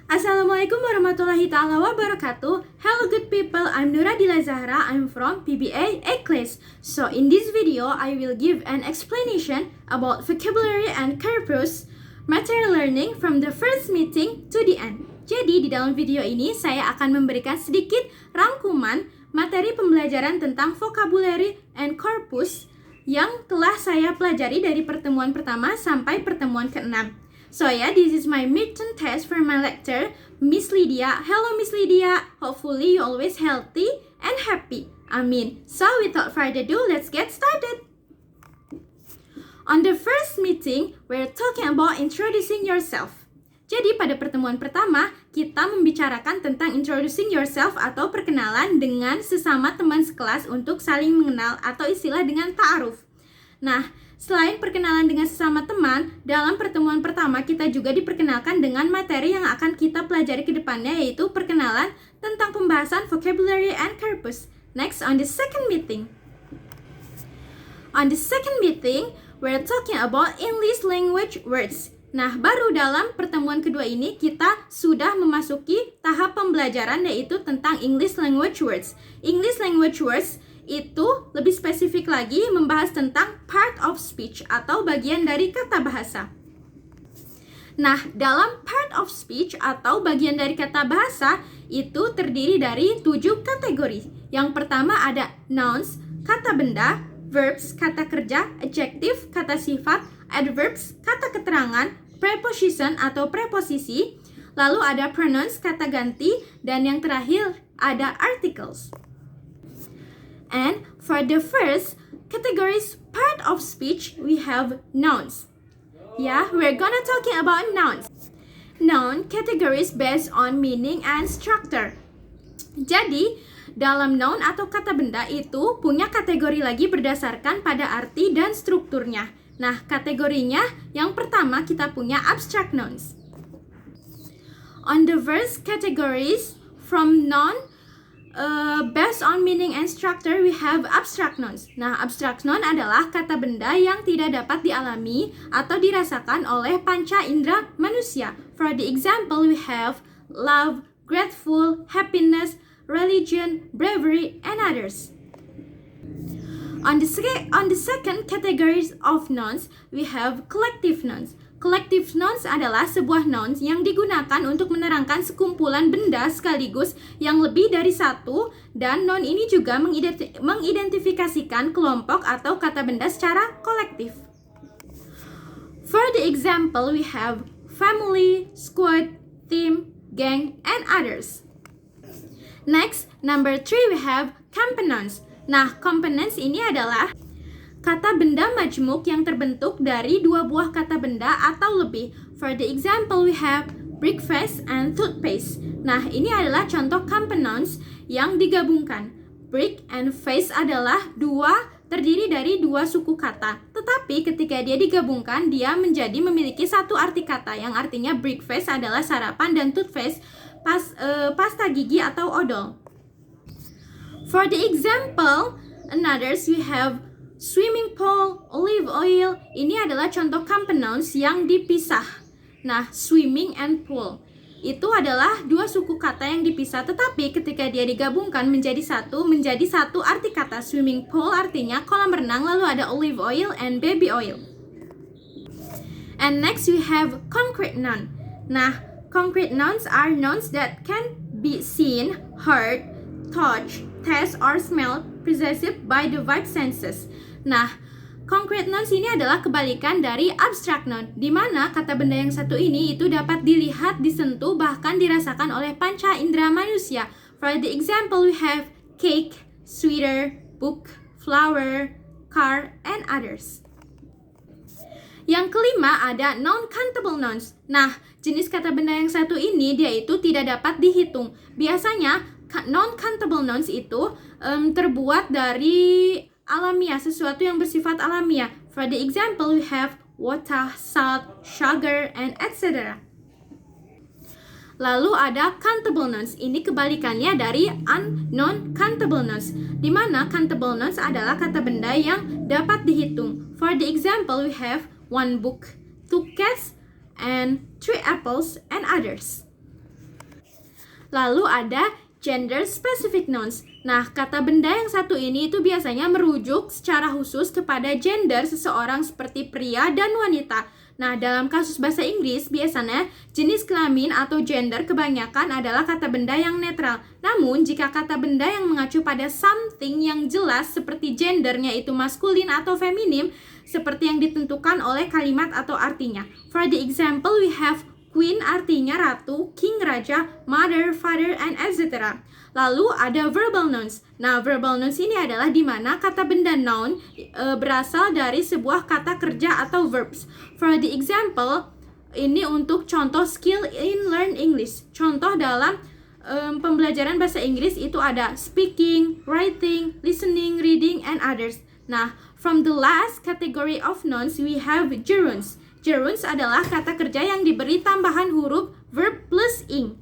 Assalamualaikum warahmatullahi ta'ala wabarakatuh. Hello good people, I'm Nura Dila Zahra. I'm from PBA A-Class. So in this video, I will give an explanation about vocabulary and corpus material learning from the first meeting to the end. Jadi di dalam video ini saya akan memberikan sedikit rangkuman materi pembelajaran tentang vocabulary and corpus yang telah saya pelajari dari pertemuan pertama sampai pertemuan ke-6. So yeah, this is my midterm test for my lecturer, Miss Lydia. Hello Miss Lydia, hopefully you always healthy and happy. Amin. So without further ado, let's get started. On the first meeting, we're talking about introducing yourself. Jadi pada pertemuan pertama, kita membicarakan tentang introducing yourself atau perkenalan dengan sesama teman sekelas untuk saling mengenal atau istilah dengan ta'aruf. Nah, selain perkenalan dengan sesama teman, dalam pertemuan pertama kita juga diperkenalkan dengan materi yang akan kita pelajari ke depannya, yaitu perkenalan tentang pembahasan vocabulary and corpus. Next, on the second meeting. On the second meeting, we're talking about English language words. Nah, baru dalam pertemuan kedua ini kita sudah memasuki tahap pembelajaran, yaitu tentang English language words. English language words itu lebih spesifik lagi membahas tentang part of speech atau bagian dari kata bahasa. Nah, dalam part of speech atau bagian dari kata bahasa itu terdiri dari 7 kategori. Yang pertama ada nouns, kata benda, verbs, kata kerja, adjective, kata sifat, adverbs, kata keterangan, preposition atau preposisi, lalu ada pronouns, kata ganti, dan yang terakhir ada articles. And for the first categories part of speech, we have nouns. Yeah, we're gonna talking about nouns. Noun categories based on meaning and structure. Jadi, dalam noun atau kata benda itu punya kategori lagi berdasarkan pada arti dan strukturnya. Nah, kategorinya yang pertama kita punya abstract nouns. On the first categories from noun based on meaning and structure, we have abstract nouns. Nah, abstract noun adalah kata benda yang tidak dapat dialami atau dirasakan oleh panca indera manusia. For the example, we have love, grateful, happiness, religion, bravery, and others. On the second categories of nouns, we have collective nouns. Collective nouns adalah sebuah nouns yang digunakan untuk menerangkan sekumpulan benda sekaligus yang lebih dari satu, dan noun ini juga mengidentifikasikan kelompok atau kata benda secara kolektif. For the example, we have family, squad, team, gang, and others. Next, number 3, we have components. Nah, components ini adalah kata benda majmuk yang terbentuk dari 2 buah kata benda atau lebih. For the example, we have breakfast and toothpaste. Nah, ini adalah contoh components yang digabungkan. Break and face adalah terdiri dari 2 suku kata. Tetapi ketika dia digabungkan, dia memiliki satu arti kata, yang artinya breakfast adalah sarapan dan toothpaste pasta gigi atau odol. For the example, another we have swimming pool, olive oil. Ini adalah contoh components yang dipisah. Nah, swimming and pool itu adalah 2 suku kata yang dipisah, tetapi ketika dia digabungkan menjadi satu arti kata. Swimming pool artinya kolam renang, lalu ada olive oil and baby oil. And next we have concrete noun. Nah, concrete nouns are nouns that can be seen, heard, touched, taste, or smelled, perceived by the five senses. Nah, concrete nouns ini adalah kebalikan dari abstract noun, di mana kata benda yang satu ini itu dapat dilihat, disentuh, bahkan dirasakan oleh panca indera manusia. For the example, we have cake, sweater, book, flower, car, and others. Yang kelima ada non-countable nouns. Nah, jenis kata benda yang satu ini dia itu tidak dapat dihitung. Biasanya non-countable nouns itu terbuat dari alamiah, sesuatu yang bersifat alamiah. For the example, we have water, salt, sugar, and etc. Lalu ada countable nouns. Ini kebalikannya dari non-countable nouns, di mana countable nouns adalah kata benda yang dapat dihitung. For the example, we have 1 book, 2 cats, and 3 apples, and others. Lalu ada gender specific nouns. Nah, kata benda yang satu ini itu biasanya merujuk secara khusus kepada gender seseorang seperti pria dan wanita. Nah, dalam kasus bahasa Inggris, biasanya jenis kelamin atau gender kebanyakan adalah kata benda yang netral. Namun, jika kata benda yang mengacu pada something yang jelas seperti gendernya itu maskulin atau feminim, seperti yang ditentukan oleh kalimat atau artinya. For the example, we have queen artinya ratu, king raja, mother, father, and etc. Lalu ada verbal nouns. Nah, verbal nouns ini adalah di mana kata benda noun berasal dari sebuah kata kerja atau verbs. For the example, ini untuk contoh skill in learn English. Contoh dalam pembelajaran bahasa Inggris itu ada speaking, writing, listening, reading, and others. Nah, from the last category of nouns, we have gerunds. Gerunds adalah kata kerja yang diberi tambahan huruf verb plus ing.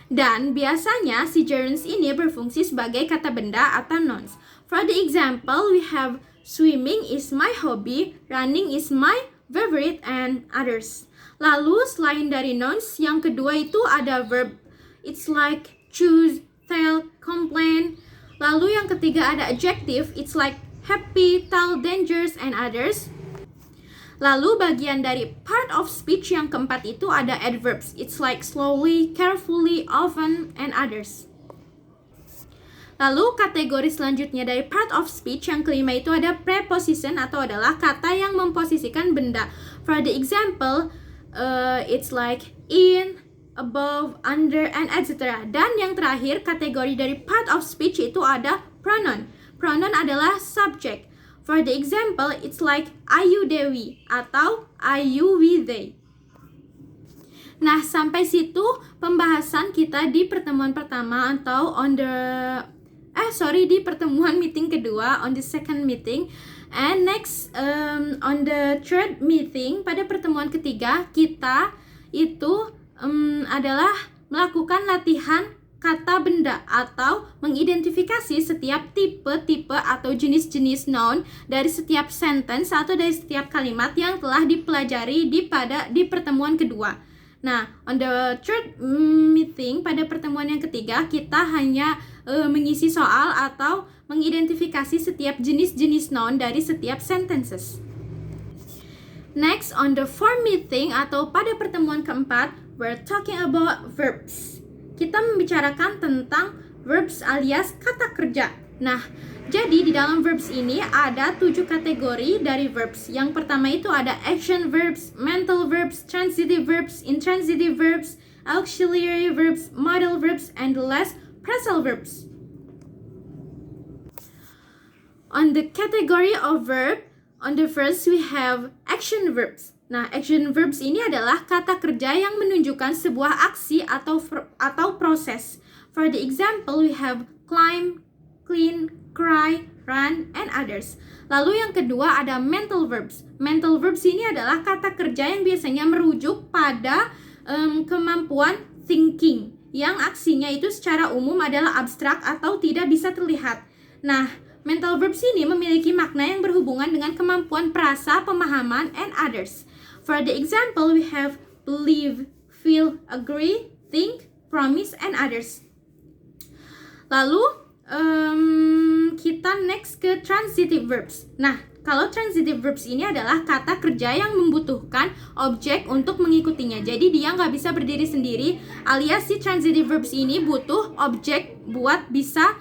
Dan biasanya si gerunds ini berfungsi sebagai kata benda atau nouns. For the example, we have swimming is my hobby, running is my favorite, and others. Lalu selain dari nouns, yang kedua itu ada verb. It's like choose, tell, complain. Lalu yang ketiga ada adjective. It's like happy, tell, dangerous, and others. Lalu bagian dari part of speech yang keempat itu ada adverbs. It's like slowly, carefully, often, and others. Lalu kategori selanjutnya dari part of speech yang kelima itu ada preposition atau adalah kata yang memposisikan benda. For the example, it's like in, above, under, and etc. Dan yang terakhir kategori dari part of speech itu ada pronoun. Pronoun adalah subject. For the example, it's like Ayu Dewi atau Ayu we they. Nah, sampai situ pembahasan kita di pertemuan pertama atau di pertemuan meeting kedua, on the second meeting. And next, on the third meeting, pada pertemuan ketiga, kita itu adalah melakukan latihan kata benda atau mengidentifikasi setiap tipe-tipe atau jenis-jenis noun dari setiap sentence atau dari setiap kalimat yang telah dipelajari di pertemuan kedua. Nah, on the third meeting pada pertemuan yang ketiga kita hanya mengisi soal atau mengidentifikasi setiap jenis-jenis noun dari setiap sentences. Next, on the fourth meeting atau pada pertemuan keempat, we're talking about verbs. Kita membicarakan tentang verbs alias kata kerja. Nah, jadi di dalam verbs ini ada 7 kategori dari verbs. Yang pertama itu ada action verbs, mental verbs, transitive verbs, intransitive verbs, auxiliary verbs, modal verbs, and the last phrasal verbs. On the category of verb, on the first we have action verbs. Nah, action verbs ini adalah kata kerja yang menunjukkan sebuah aksi atau proses. For the example, we have climb, clean, cry, run, and others. Lalu yang kedua ada mental verbs. Mental verbs ini adalah kata kerja yang biasanya merujuk pada kemampuan thinking, yang aksinya itu secara umum adalah abstrak atau tidak bisa terlihat. Nah, mental verbs ini memiliki makna yang berhubungan dengan kemampuan perasa, pemahaman, and others. For the example, we have believe, feel, agree, think, promise, and others. Lalu, kita next ke transitive verbs. Nah, kalau transitive verbs ini adalah kata kerja yang membutuhkan objek untuk mengikutinya. Jadi dia nggak bisa berdiri sendiri, alias si transitive verbs ini butuh objek buat bisa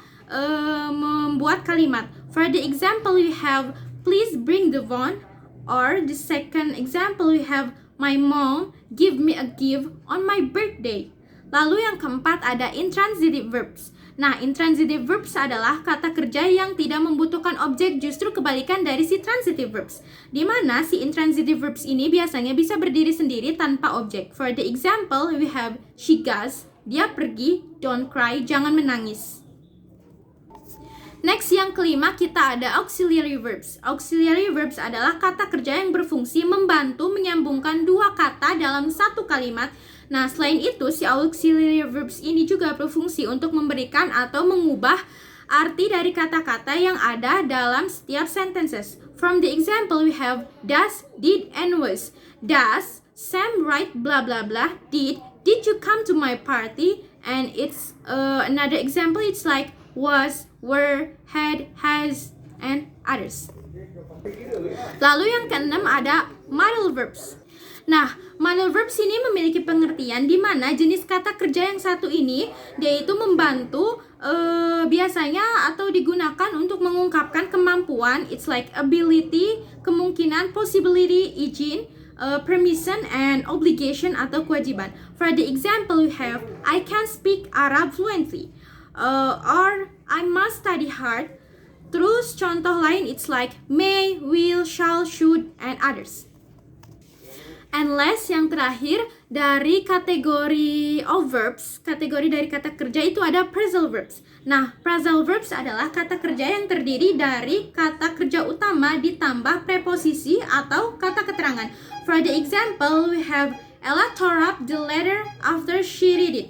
membuat kalimat. For the example, we have please bring the phone. Or the second example, we have my mom give me a gift on my birthday. Lalu yang keempat ada intransitive verbs. Nah, intransitive verbs adalah kata kerja yang tidak membutuhkan objek, justru kebalikan dari si transitive verbs. Di mana si intransitive verbs ini biasanya bisa berdiri sendiri tanpa objek. For the example, we have she goes, dia pergi, don't cry, jangan menangis. Next, yang kelima kita ada auxiliary verbs. Auxiliary verbs adalah kata kerja yang berfungsi membantu menyambungkan dua kata dalam satu kalimat. Nah, selain itu, si auxiliary verbs ini juga berfungsi untuk memberikan atau mengubah arti dari kata-kata yang ada dalam setiap sentences. From the example, we have does, did, and was. Does, Sam write blah blah blah. Did you come to my party? And it's another example, it's like was, were, had, has, and others. Lalu yang keenam ada modal verbs. Nah, modal verbs ini memiliki pengertian di mana jenis kata kerja yang satu ini dia itu membantu biasanya atau digunakan untuk mengungkapkan kemampuan. It's like ability, kemungkinan, possibility, izin, permission, and obligation atau kewajiban. For the example, we have I can speak Arab fluently, or I must study hard. Terus contoh lain, it's like may, will, shall, should, and others. And last, yang terakhir dari kategori of verbs, kategori dari kata kerja itu ada phrasal verbs. Nah, phrasal verbs adalah kata kerja yang terdiri dari kata kerja utama ditambah preposisi atau kata keterangan. For the example, we have Ella tore up the letter after she read it,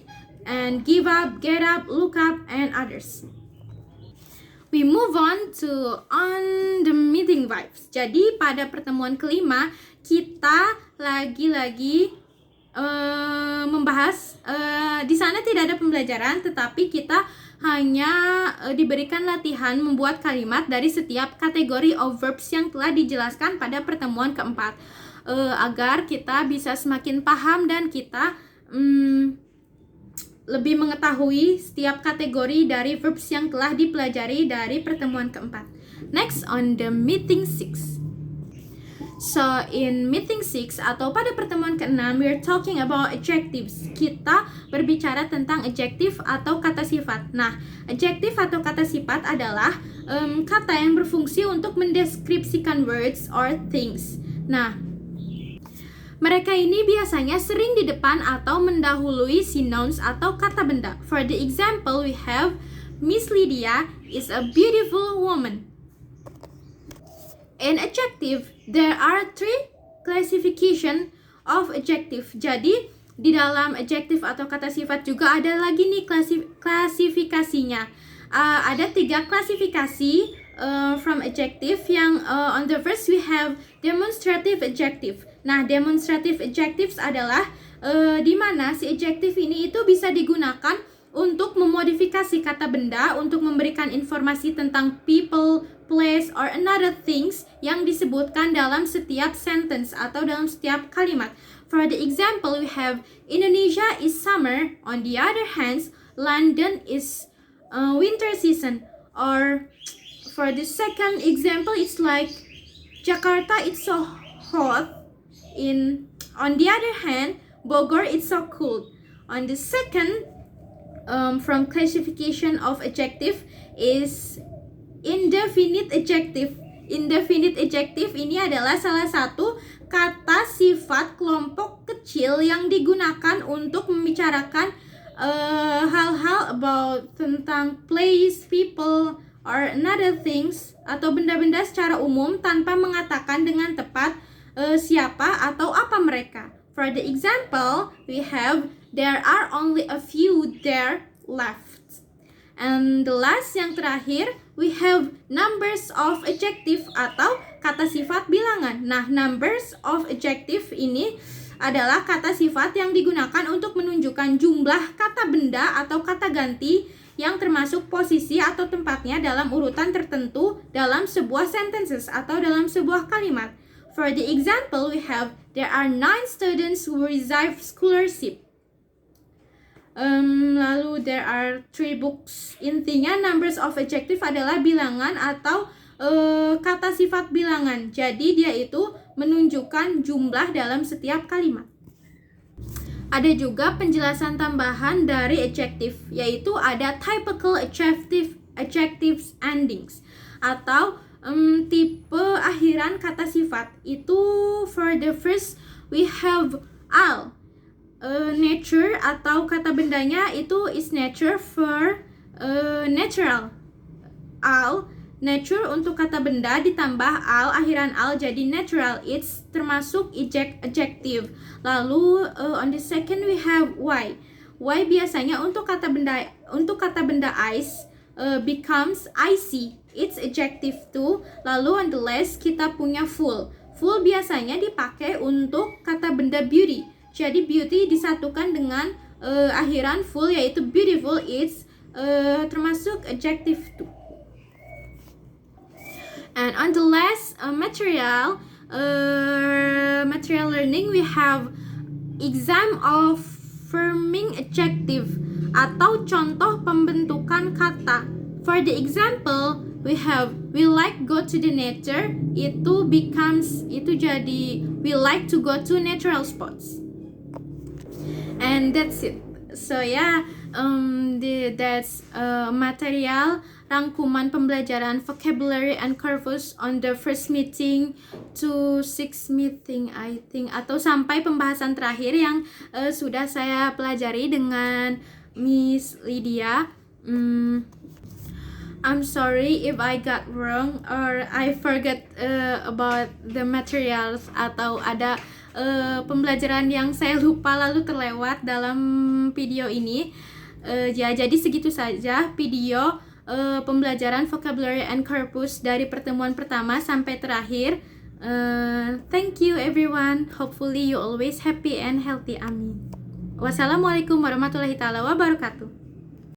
and give up, get up, look up, and others. We move on the meeting vibes. Jadi pada pertemuan kelima kita lagi-lagi membahas di sana tidak ada pembelajaran, tetapi kita hanya diberikan latihan membuat kalimat dari setiap kategori of verbs yang telah dijelaskan pada pertemuan keempat, agar kita bisa semakin paham dan kita lebih mengetahui setiap kategori dari verbs yang telah dipelajari dari pertemuan keempat. Next, on the meeting 6. So, in meeting 6 atau pada pertemuan ke-6, we're talking about adjectives. Kita berbicara tentang adjective atau kata sifat. Nah, adjective atau kata sifat adalah kata yang berfungsi untuk mendeskripsikan words or things. Nah, mereka ini biasanya sering di depan atau mendahului si nouns atau kata benda. For the example, we have Miss Lydia is a beautiful woman. In adjective, there are 3 classification of adjective. Jadi, di dalam adjective atau kata sifat juga ada lagi nih klasifikasinya. Ada 3 klasifikasi from adjective yang on the first we have demonstrative adjective. Nah, demonstrative adjectives adalah di mana si adjective ini itu bisa digunakan untuk memodifikasi kata benda untuk memberikan informasi tentang people, place, or another things yang disebutkan dalam setiap sentence atau dalam setiap kalimat. For the example, we have Indonesia is summer. On the other hand, London is winter season. Or for the second example, it's like Jakarta is so hot. On the other hand, Bogor is so cold. On the second, from classification of adjective is indefinite adjective. Indefinite adjective ini adalah salah satu kata sifat kelompok kecil yang digunakan untuk membicarakan hal-hal about tentang place, people, or another things atau benda-benda secara umum tanpa mengatakan dengan tepat siapa atau apa mereka. For the example, we have there are only a few there left. And the last, yang terakhir, we have numbers of adjective atau kata sifat bilangan. Nah, numbers of adjective ini adalah kata sifat yang digunakan untuk menunjukkan jumlah kata benda atau kata ganti yang termasuk posisi atau tempatnya dalam urutan tertentu dalam sebuah sentences atau dalam sebuah kalimat. For the example, we have there are 9 students who receive scholarship. Lalu there are 3 books. Intinya numbers of adjective adalah bilangan atau kata sifat bilangan. Jadi dia itu menunjukkan jumlah dalam setiap kalimat. Ada juga penjelasan tambahan dari adjective, yaitu ada typical adjectives endings atau tipe akhiran kata sifat. Itu for the first we have al. Nature atau kata bendanya itu is nature for natural. Al, nature untuk kata benda ditambah al, akhiran al jadi natural. It's termasuk adjective. Lalu on the second we have why. Why biasanya untuk kata benda ice becomes icy. It's adjective too. Lalu on the last kita punya full. Full biasanya dipakai untuk kata benda beauty. Jadi beauty disatukan dengan akhiran full yaitu beautiful, it's termasuk adjective too. And on the last material learning, we have exam of forming adjective atau contoh pembentukan kata. For the example, we have we like go to the nature, itu jadi we like to go to natural spots. And that's it. So yeah, that's material rangkuman pembelajaran vocabulary and corpus on the first meeting to sixth meeting I think, atau sampai pembahasan terakhir yang sudah saya pelajari dengan Miss Lydia. I'm sorry if I got wrong or I forget about the materials, atau ada pembelajaran yang saya lupa lalu terlewat dalam video ini. Ya, jadi segitu saja video pembelajaran vocabulary and corpus dari pertemuan pertama sampai terakhir. Thank you everyone. Hopefully you always happy and healthy. Amin. Wassalamualaikum warahmatullahi taala wabarakatuh.